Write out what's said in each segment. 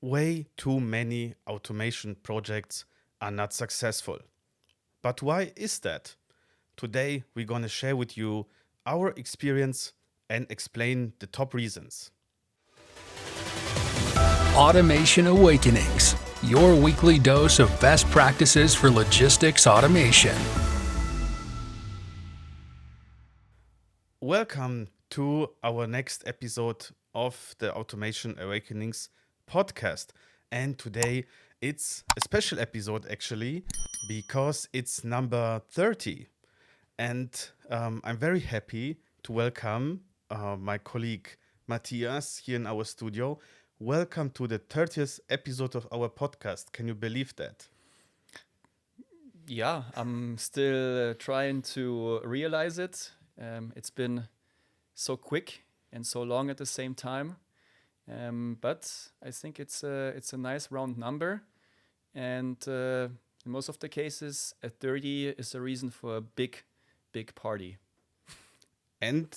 Way too many automation projects are not successful. But why is that? Today, we're going to share with you our experience and explain the top reasons. Automation Awakenings, your weekly dose of best practices for logistics automation. Welcome to our next episode of the Automation Awakenings podcast. And today it's a special episode actually because it's number 30. And I'm very happy to welcome my colleague Matthias here in our studio. Welcome to the 30th episode of our podcast. Can you believe that? Yeah, I'm still trying to realize it. It's been so quick and so long at the same time. But I think it's a nice round number. And in most of the cases, a 30 is a reason for a big party. And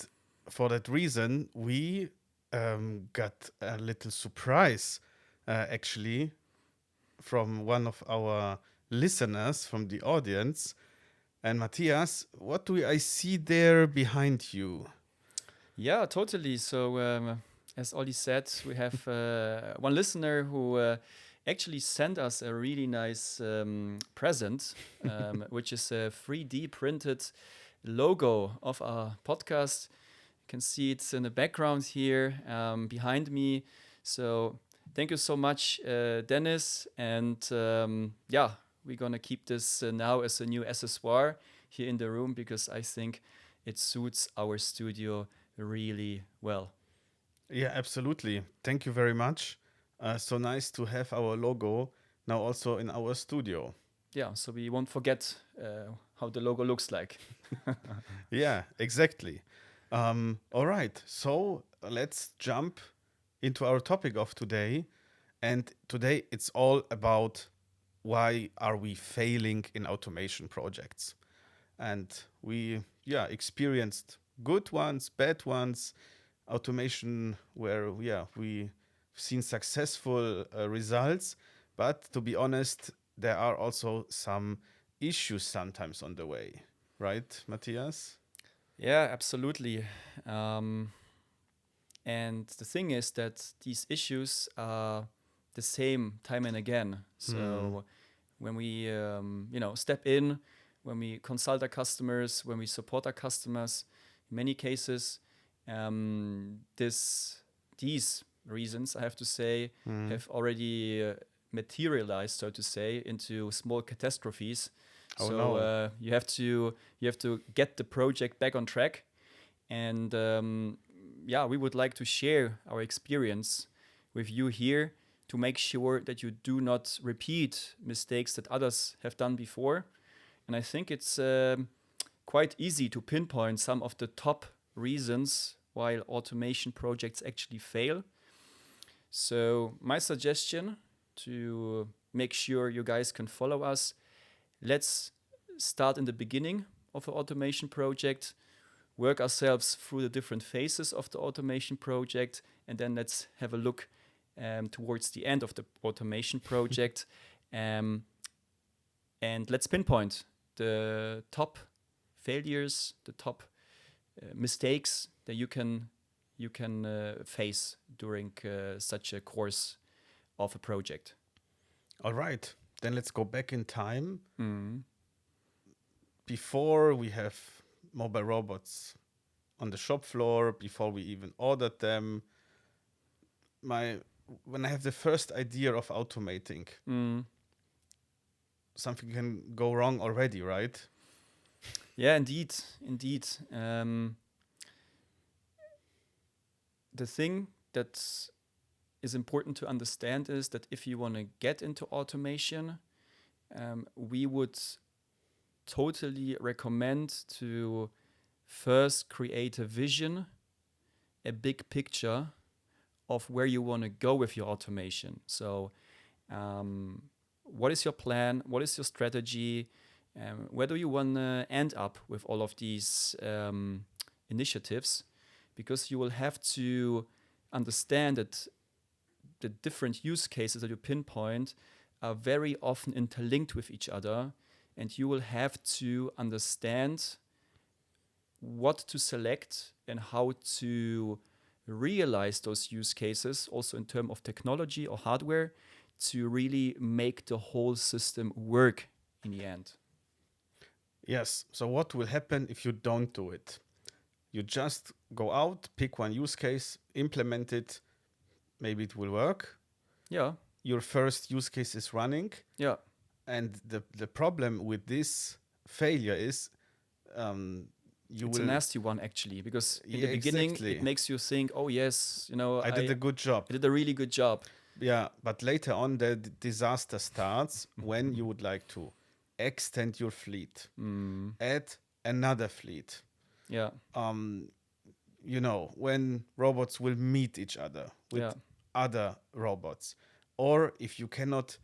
for that reason, we got a little surprise actually from one of our listeners from the audience. And Matthias, what do I see there behind you? Yeah, totally. So, as Ollie said, we have one listener who actually sent us a really nice present, which is a 3D printed logo of our podcast. You can see it's in the background here behind me. So, thank you so much, Dennis. And yeah, we're going to keep this now as a new accessoire here in the room because I think it suits our studio really well. Yeah, absolutely. Thank you very much. So nice to have our logo now also in our studio. Yeah, so we won't forget how the logo looks like. Yeah, exactly. All right. So let's jump into our topic of today. And today it's all about why are we failing in automation projects? And we, experienced good ones, bad ones, automation where, we've seen successful results. But to be honest, there are also some issues sometimes on the way, right, Matthias? Yeah, absolutely. And the thing is that these issues are the same time and again. So when we, step in, when we consult our customers, when we support our customers, in many cases, these reasons, I have to say, have already materialized, so to say, into small catastrophes. Oh, So no. you have to get the project back on track, and we would like to share our experience with you here to make sure that you do not repeat mistakes that others have done before. And I think it's quite easy to pinpoint some of the top reasons why automation projects actually fail. So my suggestion to make sure you guys can follow us, let's start in the beginning of an automation project, work ourselves through the different phases of the automation project, and then let's have a look towards the end of the automation project. And let's pinpoint the top failures, the top mistakes that you can face during such a course of a project. All right. Then let's go back in time. Before we have mobile robots on the shop floor, before we even ordered them, when I have the first idea of automating, something can go wrong already, right? Yeah, indeed. The thing that is important to understand is that if you want to get into automation, we would totally recommend to first create a vision, a big picture of where you want to go with your automation. So, what is your plan? What is your strategy? Where do you want to end up with all of these initiatives? Because you will have to understand that the different use cases that you pinpoint are very often interlinked with each other, and you will have to understand what to select and how to realize those use cases, also in terms of technology or hardware, to really make the whole system work in the end. Yes. So what will happen if you don't do it? You just go out, pick one use case, implement it. Maybe it will work. Yeah, Your first use case is running. yeah, And the problem with this failure is you it's a will. nasty one actually, because in the Yeah, beginning exactly. it makes you think, oh yes, I did a good job. I did a really good job. Yeah, but later on the disaster starts when you would like to extend your fleet, add another fleet. Yeah, When robots will meet each other with yeah, other robots, or if you cannot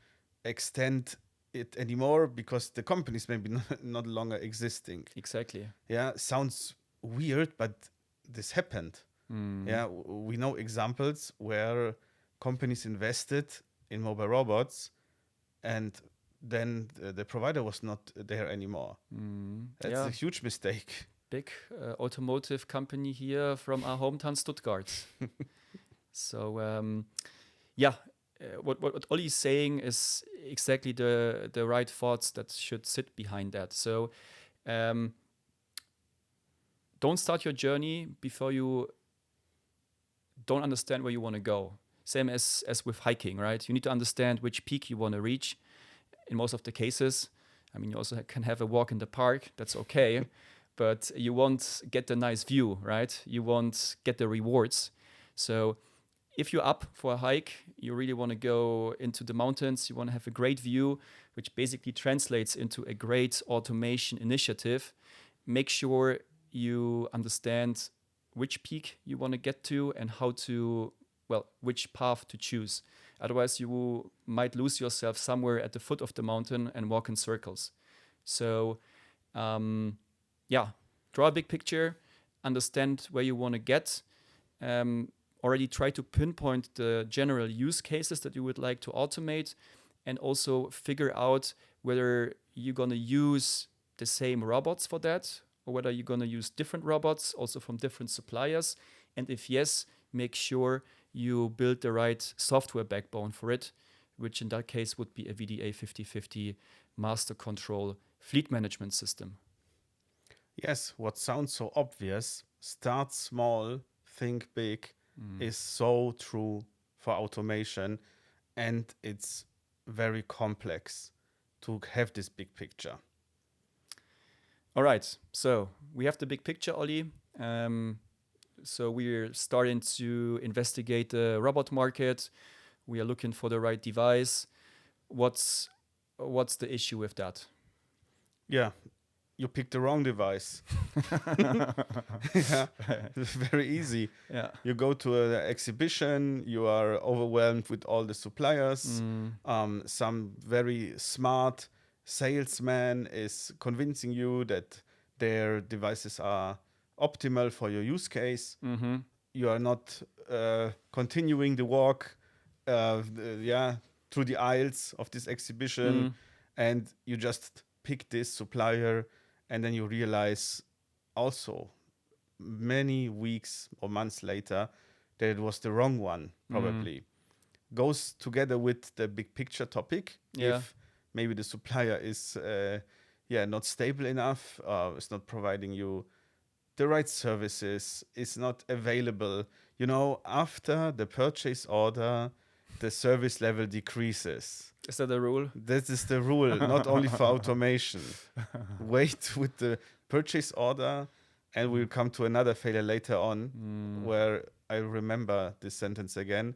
extend it anymore because the companies maybe not longer existing. exactly. Yeah, sounds weird, but this happened. Yeah, we know examples where companies invested in mobile robots and then the provider was not there anymore. That's Yeah. a huge mistake. Big automotive company here from our hometown Stuttgart. So what Ollie is saying is exactly the right thoughts that should sit behind that. So don't start your journey before you don't understand where you want to go. Same as with hiking, right? You need to understand which peak you want to reach. In most of the cases, I mean, you also can have a walk in the park. That's okay. But you won't get the nice view, right? You won't get the rewards. So if you're up for a hike, you really want to go into the mountains, you want to have a great view, which basically translates into a great automation initiative. Make sure you understand which peak you want to get to and which path to choose. Otherwise, you might lose yourself somewhere at the foot of the mountain and walk in circles. So, draw a big picture, understand where you want to get, already try to pinpoint the general use cases that you would like to automate, and also figure out whether you're going to use the same robots for that or whether you're going to use different robots also from different suppliers. And if yes, make sure you build the right software backbone for it, which in that case would be a VDA 5050 master control fleet management system. Yes, what sounds so obvious, start small, think big, is so true for automation. And it's very complex to have this big picture. All right, so we have the big picture, Ollie. So we're starting to investigate the robot market. We are looking for the right device. What's the issue with that? Yeah, you picked the wrong device. Yeah, it's very easy. Yeah. You go to an exhibition, you are overwhelmed with all the suppliers. Some very smart salesman is convincing you that their devices are optimal for your use case. You are not continuing the walk through the aisles of this exhibition, and you just pick this supplier, and then you realize also many weeks or months later that it was the wrong one, probably. Goes together with the big picture topic. Yeah. If maybe the supplier is not stable enough, is not providing you the right services, is not available. After the purchase order, the service level decreases. Is that a rule? That is the rule, not only for automation. Wait with the purchase order, and we'll come to another failure later on where I remember this sentence again.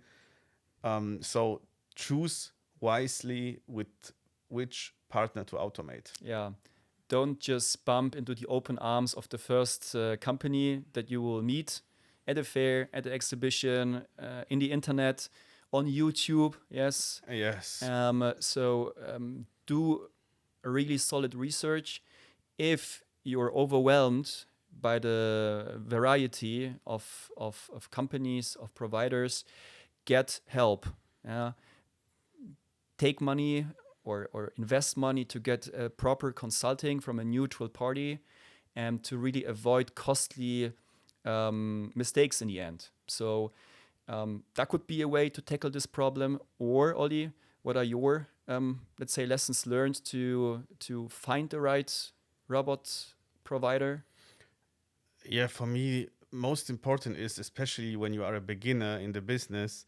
So choose wisely with which partner to automate. Yeah. Don't just bump into the open arms of the first company that you will meet at a fair, at the exhibition, in the internet, on YouTube. Yes. Yes. Do a really solid research. If you're overwhelmed by the variety of companies, of providers, get help. take money or invest money to get proper consulting from a neutral party and to really avoid costly mistakes in the end. So that could be a way to tackle this problem. Or Ollie, what are your let's say lessons learned to find the right robot provider? Yeah, for me, most important is, especially when you are a beginner in the business,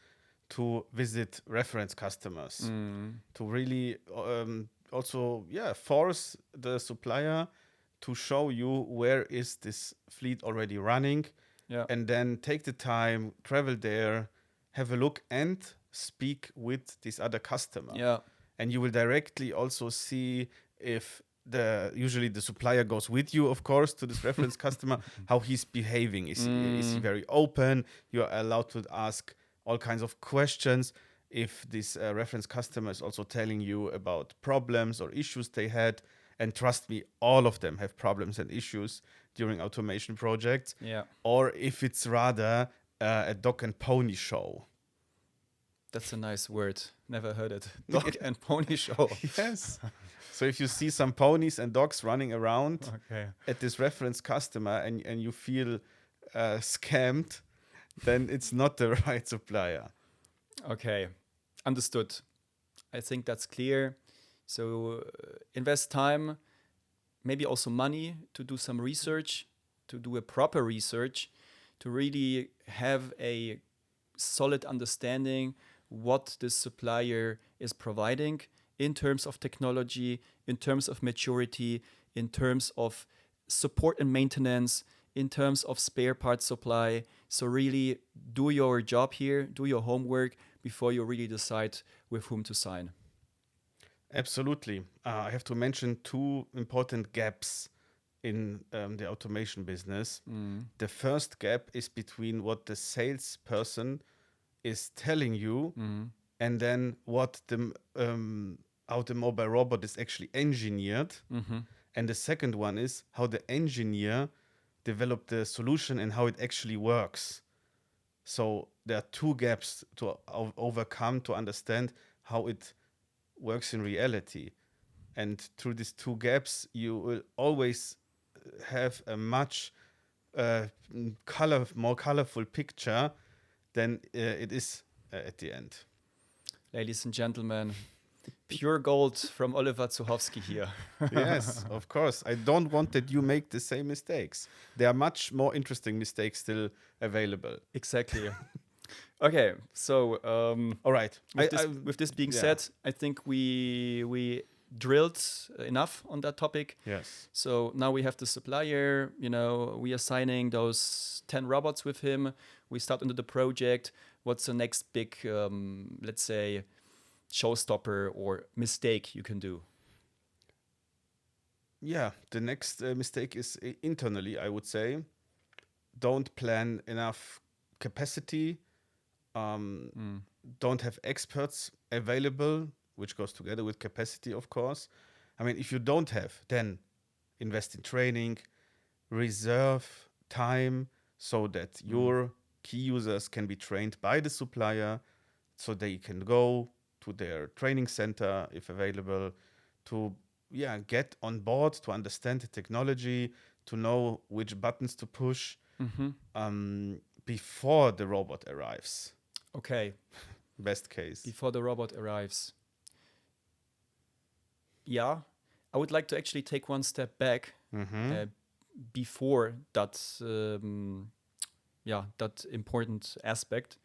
to visit reference customers, to really also, yeah, force the supplier to show you where is this fleet already running, Yeah. and then take the time, travel there, have a look, and speak with this other customer. Yeah. And you will directly also see if usually the supplier goes with you, of course, to this reference customer, how he's behaving. Is he very open? You're allowed to ask all kinds of questions. If this reference customer is also telling you about problems or issues they had, and trust me, all of them have problems and issues during automation projects. Yeah. Or if it's rather a dog and pony show. That's a nice word. Never heard it. Dog and pony show. Yes. So if you see some ponies and dogs running around Okay. at this reference customer and you feel scammed, then it's not the right supplier. Okay. Understood. I think that's clear. So invest time, maybe also money to do some research, to do a proper research, to really have a solid understanding what this supplier is providing in terms of technology, in terms of maturity, in terms of support and maintenance, in terms of spare parts supply. So really do your job here, do your homework before you really decide with whom to sign. Absolutely. I have to mention two important gaps in the automation business. The first gap is between what the salesperson is telling you and then what the how the mobile robot is actually engineered. And the second one is how the engineer developed the solution and how it actually works. So there are two gaps to overcome to understand how it works in reality. And through these two gaps, you will always have a much more colorful picture than it is at the end. Ladies and gentlemen, pure gold from Oliver Zuchowski here. Yes, of course. I don't want that you make the same mistakes. There are much more interesting mistakes still available. Exactly. Okay, so All right. with this being yeah. said, I think we drilled enough on that topic. Yes. So now we have the supplier, we are signing those 10 robots with him. We start into the project. What's the next big, let's say, showstopper or mistake you can do? Yeah, the next mistake is internally, I would say. Don't plan enough capacity. Don't have experts available, which goes together with capacity, of course. I mean, if you don't have, then invest in training, reserve time so that your key users can be trained by the supplier, so they can go to their training center, if available, to get on board, to understand the technology, to know which buttons to push before the robot arrives. Okay. Best case. Before the robot arrives. Yeah, I would like to actually take one step back before that, that important aspect.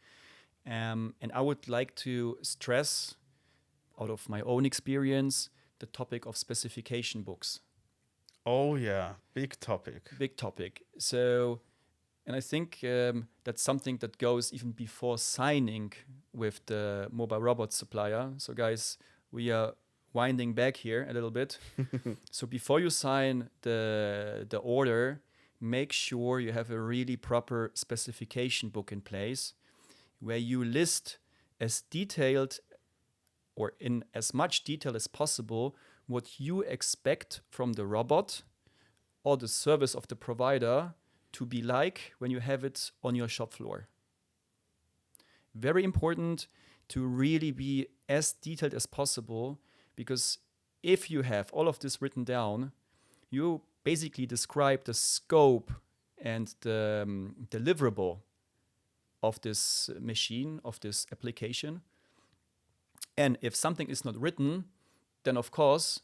And I would like to stress, out of my own experience, the topic of specification books. Oh yeah, big topic. Big topic. So, and I think that's something that goes even before signing with the mobile robot supplier. So guys, we are winding back here a little bit. So before you sign the order, make sure you have a really proper specification book in place where you list as detailed or in as much detail as possible what you expect from the robot or the service of the provider to be like when you have it on your shop floor. Very important to really be as detailed as possible, because if you have all of this written down, you basically describe the scope and the deliverable of this machine, of this application. And if something is not written, then of course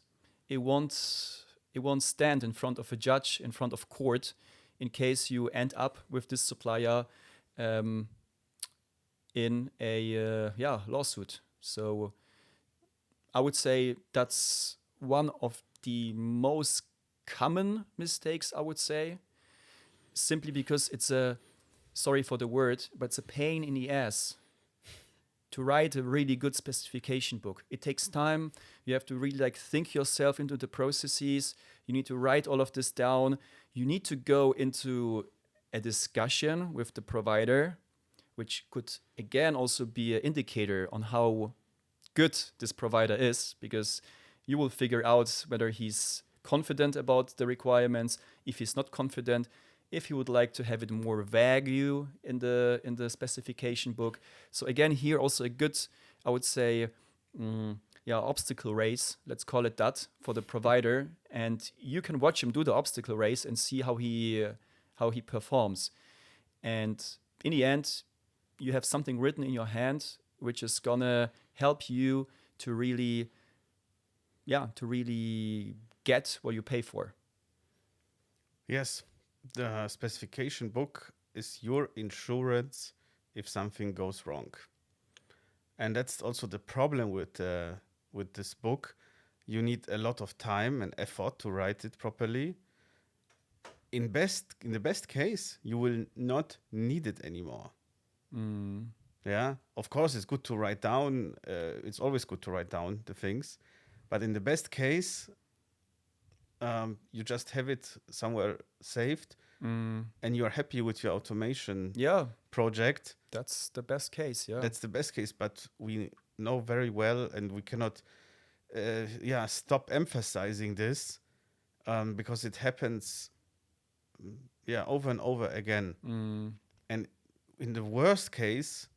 it won't stand in front of a judge, in front of court, in case you end up with this supplier in a lawsuit. So I would say that's one of the most common mistakes, I would say, simply because it's sorry for the word, but it's a pain in the ass to write a really good specification book. It takes time. You have to really think yourself into the processes. You need to write all of this down. You need to go into a discussion with the provider, which could again also be an indicator on how good this provider is, because you will figure out whether he's confident about the requirements, if he's not confident, if you would like to have it more vague in the specification book. So again, here also a good, I would say, obstacle race, let's call it that, for the provider. And you can watch him do the obstacle race and see how he performs. And in the end, you have something written in your hand, which is gonna help you to really get what you pay for. Yes, the specification book is your insurance if something goes wrong. And that's also the problem with this book. You need a lot of time and effort to write it properly. In the best case, you will not need it anymore. Yeah, of course, it's good to write down. It's always good to write down the things, but in the best case, you just have it somewhere saved, and you're happy with your automation project. That's the best case. Yeah, that's the best case. But we know very well, and we cannot, stop emphasizing this, because it happens, over and over again. And in the worst case,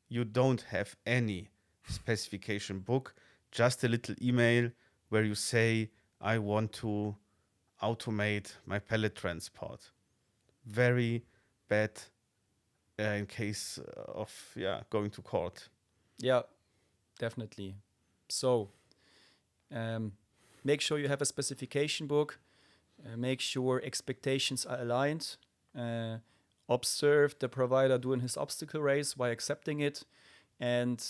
you don't have any specification book, just a little email where you say, I want to automate my pallet transport. Very bad in case of going to court. Yeah, definitely. So make sure you have a specification book. Make sure expectations are aligned. Observe the provider doing his obstacle race by accepting it. And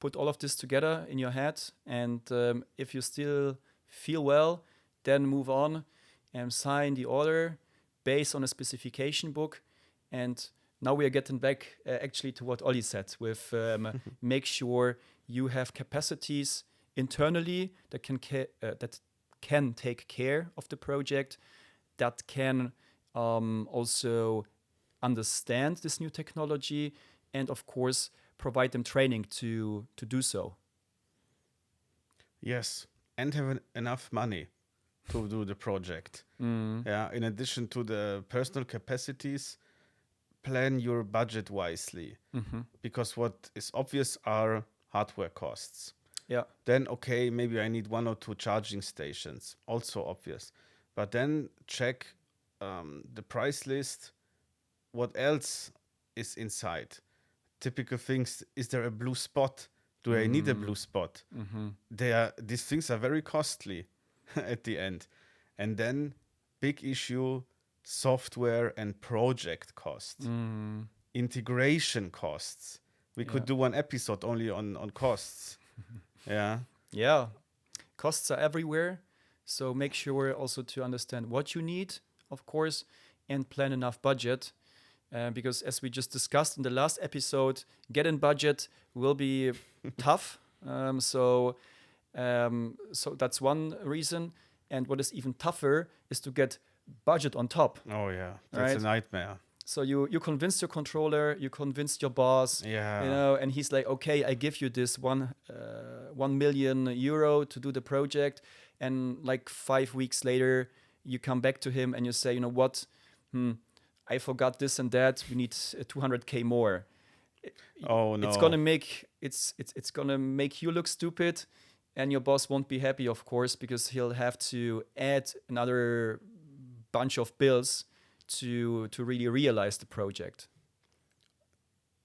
put all of this together in your head. And if you still feel well, then move on and sign the order based on a specification book. And now we are getting back actually to what Ollie said with make sure you have capacities internally that can take care of the project, that can also understand this new technology, and of course provide them training to do so. Yes, and have enough money to do the project. Yeah, in addition to the personal capacities, plan your budget wisely, because what is obvious are hardware costs. Yeah. Then, okay, maybe I need 1 or 2 charging stations, also obvious. But then check the price list, what else is inside. Typical things, is there a blue spot? Do I need a blue spot? These things are very costly at the end. And then, big issue, software and project costs. Integration costs. We could do one episode only on costs. Yeah. Costs are everywhere. So make sure also to understand what you need, of course, and plan enough budget. Because as we just discussed in the last episode, getting budget will be tough. So that's one reason. And what is even tougher is to get budget on top. Oh yeah, that's a nightmare. So you convinced your controller, you convinced your boss, and he's like, okay, I give you this 1 million euro to do the project, and like 5 weeks later, you come back to him and you say, you know what, I forgot this and that, we need 200K more. Oh It's no. gonna make it's gonna make you look stupid, and your boss won't be happy, of course, because he'll have to add another bunch of bills to really realize the project.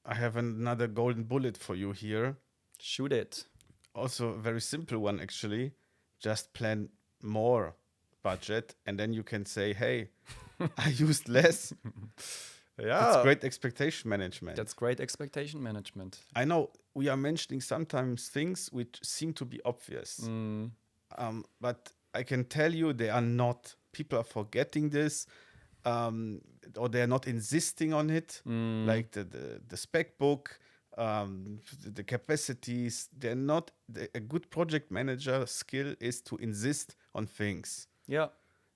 I have another golden bullet for you here. Shoot it. Also, a very simple one actually. Just plan more budget, and then you can say, "Hey, I used less." That's Yeah. great expectation management. That's great expectation management. I know we are mentioning sometimes things which seem to be obvious, but I can tell you they are not. People are forgetting this, or they are not insisting on it. Like the spec book, the capacities. They're not. A good project manager skill is to insist on things, Yeah.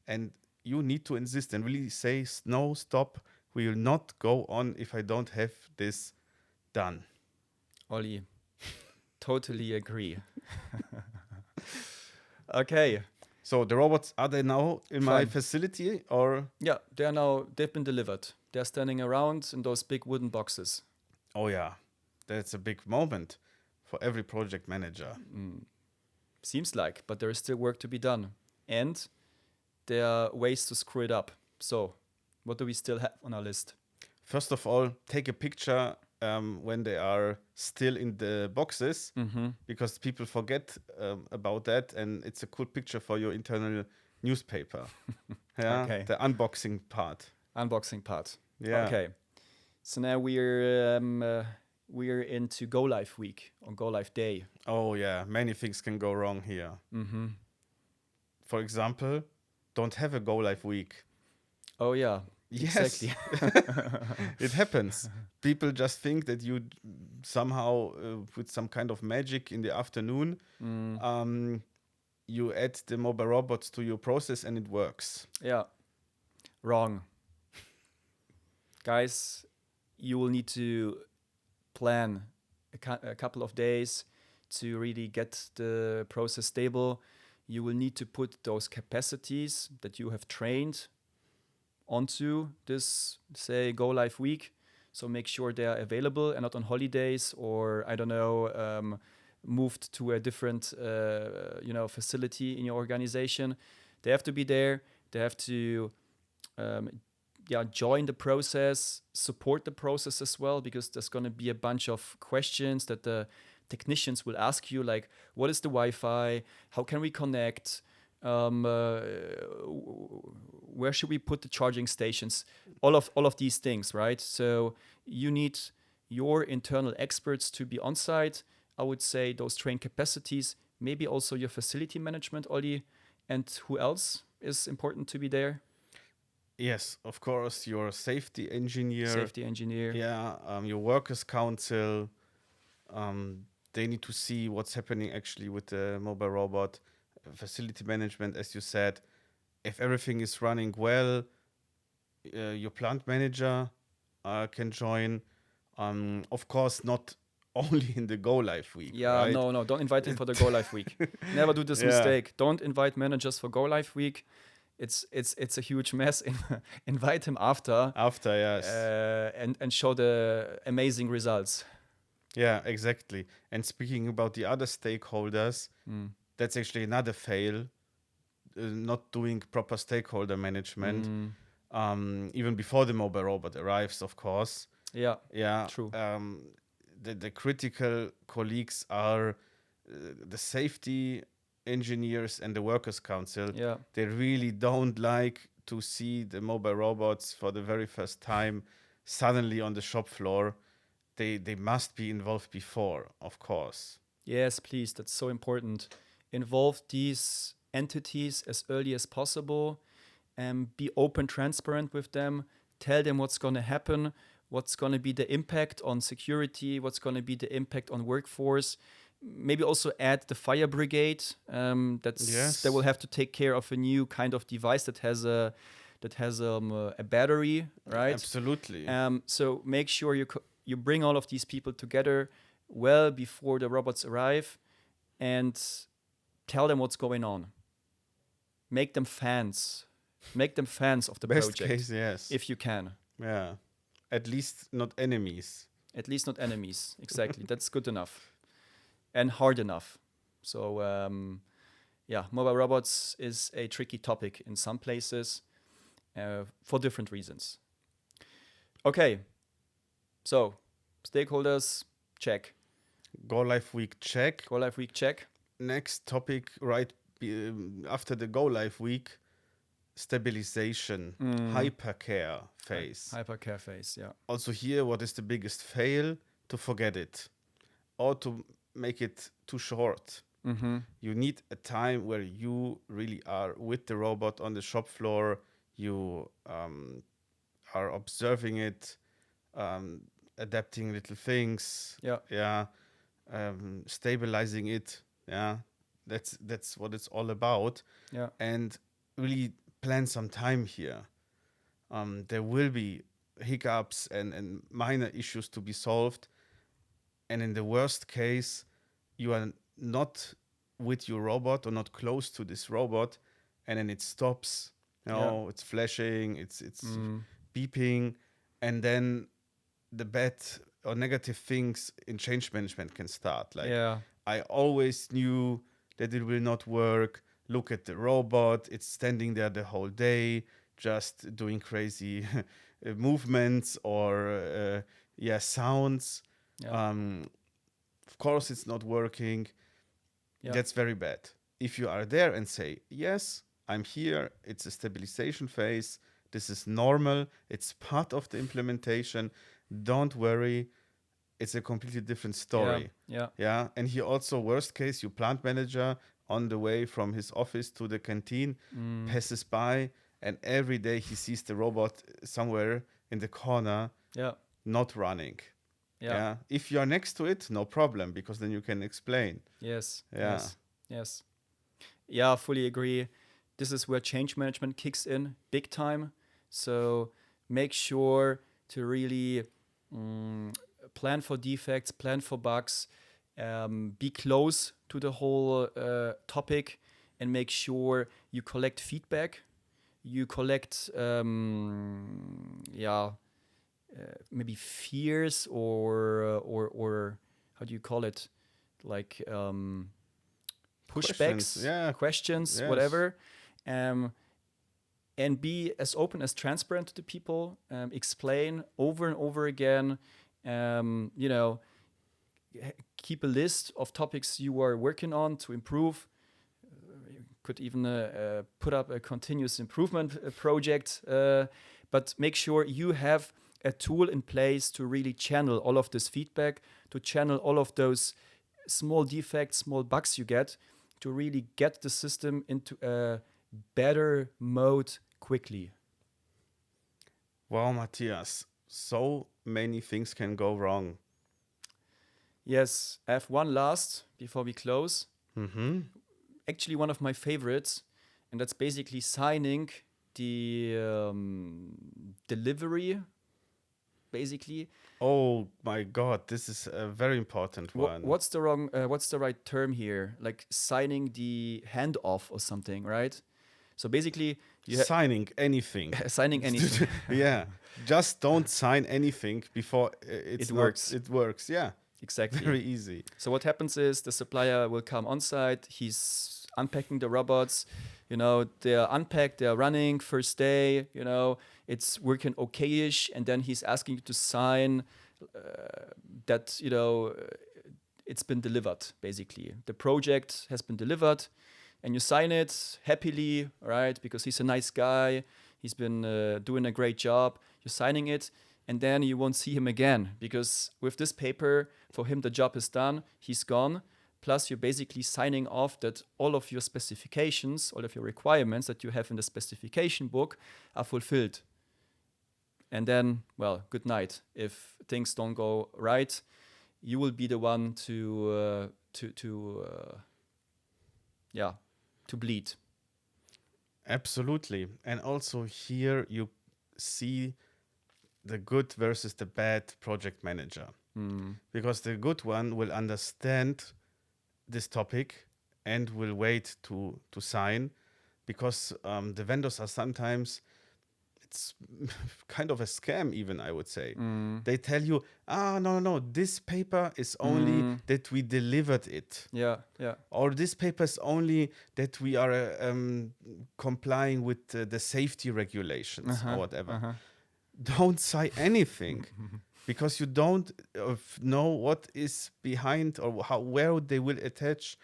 and you need to insist and really say, "No, stop. We will not go on if I don't have this done." Ollie, totally agree. Okay. So the robots, are they now in my Fine. facility, or? Yeah, they've been delivered. They're standing around in those big wooden boxes. Oh yeah, that's a big moment for every project manager. Seems like, but there is still work to be done. And there are ways to screw it up. So, what do we still have on our list? First of all, take a picture when they are still in the boxes, because people forget about that, and it's a cool picture for your internal newspaper. Yeah, Okay. the unboxing part. Unboxing part. Yeah. Okay. So now we're into Golive week or Golive day. Oh yeah, many things can go wrong here. For example, don't have a go live week. Oh yeah. Yes. Exactly. It happens. People just think that you somehow with some kind of magic in the afternoon, you add the mobile robots to your process and it works. Yeah. Wrong. Guys, you will need to plan a couple of days to really get the process stable. You will need to put those capacities that you have trained onto this, say, go live week. So make sure they are available and not on holidays or, I don't know, moved to a different facility in your organization. They have to be there. They have to join the process, support the process as well, because there's going to be a bunch of questions that the technicians will ask you, like, what is the Wi-Fi? How can we connect? Where should we put the charging stations? All of these things, right? So you need your internal experts to be on site. I would say those trained capacities, maybe also your facility management, Ollie, and who else is important to be there? Yes, of course, your safety engineer. Safety engineer. Yeah, your workers' council. They need to see what's happening actually with the mobile robot. Facility management, as you said. If everything is running well, your plant manager can join. Of course, not only in the go live week. Yeah, right? no, don't invite him for the go live week. Never do this Yeah. mistake. Don't invite managers for go live week. It's a huge mess. Invite him after. After, yes. And show the amazing results. Yeah, exactly. And speaking about the other stakeholders, that's actually another fail. Not doing proper stakeholder management, even before the mobile robot arrives, of course. Yeah, Yeah, true. The critical colleagues are the safety engineers and the workers' council. Yeah. They really don't like to see the mobile robots for the very first time suddenly on the shop floor. They must be involved before, of course. Yes, please. That's so important. Involve these entities as early as possible and be open, transparent with them. Tell them what's going to happen, what's going to be the impact on security, what's going to be the impact on workforce. Maybe also add the fire brigade. They will have to take care of a new kind of device that has a battery, right? Absolutely. So make sure you bring all of these people together well before the robots arrive and tell them what's going on. Make them fans. Make them fans of the Best project. case, yes. If you can. Yeah. At least not enemies. At least not enemies. Exactly. That's good enough and hard enough. So yeah, mobile robots is a tricky topic in some places for different reasons. Okay, so stakeholders, check. Go live week, check. Go live week, check. Next topic, right after the go live week, stabilization, hypercare phase. Hypercare phase, yeah. Also here, what is the biggest fail? To forget it or to make it too short. You need a time where you really are with the robot on the shop floor. You are observing it, adapting little things. Yeah. Stabilizing it. Yeah, that's what it's all about. Yeah. And really plan some time here. There will be hiccups and minor issues to be solved. And in the worst case, you are not with your robot or not close to this robot, and then it stops. It's flashing, it's beeping, and then the bad or negative things in change management can start. Like, I always knew that it will not work. Look at the robot; it's standing there the whole day, just doing crazy movements or sounds. Of course, it's not working. That's very bad. If you are there and say, yes, I'm here, it's a stabilization phase, this is normal, it's part of the implementation, don't worry, it's a completely different story. Yeah. And here also, worst case, your plant manager on the way from his office to the canteen passes by, and every day he sees the robot somewhere in the corner, not running. Yeah. If you're next to it, no problem, because then you can explain. Yes. Yeah. Yes. Yeah, fully agree. This is where change management kicks in big time. So make sure to really plan for defects, plan for bugs, be close to the whole topic, and make sure you collect feedback. You collect maybe fears or how do you call it, like pushbacks, questions, Yes. whatever, and be as open, as transparent to the people. Explain over and over again. Keep a list of topics you are working on to improve. You could even put up a continuous improvement project, but make sure you have a tool in place to really channel all of this feedback, to channel all of those small defects, small bugs you get, to really get the system into a better mode quickly. Wow, Matthias, so many things can go wrong. Yes, I have one last before we close. Actually, one of my favorites, and that's basically signing the delivery. Basically, oh my God, this is a very important one. What's the right term here? Like signing the handoff or something, right? So basically, signing anything. Signing anything. Yeah, just don't sign anything before it works. It works. Yeah, exactly. Very easy. So what happens is the supplier will come on site. He's unpacking the robots. They're unpacked, they're running, first day, it's working okay-ish, and then he's asking you to sign that, it's been delivered, basically. The project has been delivered, and you sign it happily, right? Because he's a nice guy, he's been doing a great job, you're signing it, and then you won't see him again, because with this paper, for him, the job is done, he's gone. Plus, you're basically signing off that all of your specifications, all of your requirements that you have in the specification book are fulfilled. And then, well, good night. If things don't go right, you will be the one to bleed. Absolutely. And also here you see the good versus the bad project manager. Because the good one will understand this topic and will wait to sign, because the vendors are sometimes it's kind of a scam, even, I would say. They tell you, no, this paper is only that we delivered it. Yeah. Or this paper is only that we are complying with the safety regulations or whatever. Don't sign anything because you don't know what is behind or where they will attach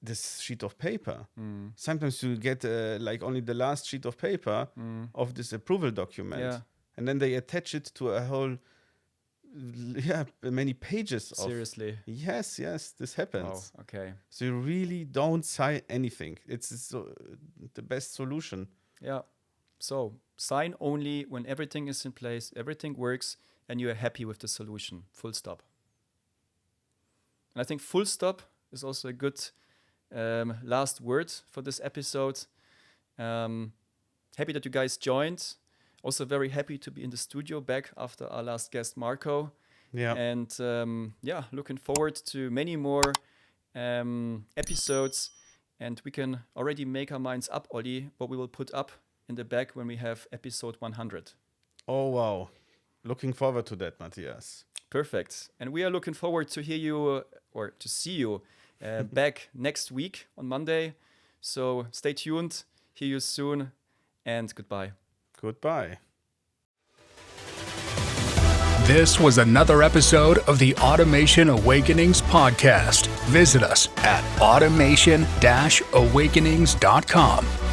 this sheet of paper. Sometimes you get like only the last sheet of paper of this approval document, and then they attach it to a whole many pages. Seriously? Yes, this happens. Oh, okay. So you really don't sign anything. It's the best solution. Yeah. So sign only when everything is in place, everything works, and you are happy with the solution. Full stop. And I think full stop is also a good last word for this episode. Happy that you guys joined. Also very happy to be in the studio back after our last guest, Marco. Yeah. And looking forward to many more episodes. And we can already make our minds up, Olli, what we will put up in the back when we have episode 100. Oh, wow. Looking forward to that, Matthias. Perfect. And we are looking forward to hear you or to see you back next week on Monday. So stay tuned. Hear you soon. And goodbye. Goodbye. This was another episode of the Automation Awakenings podcast. Visit us at automation-awakenings.com.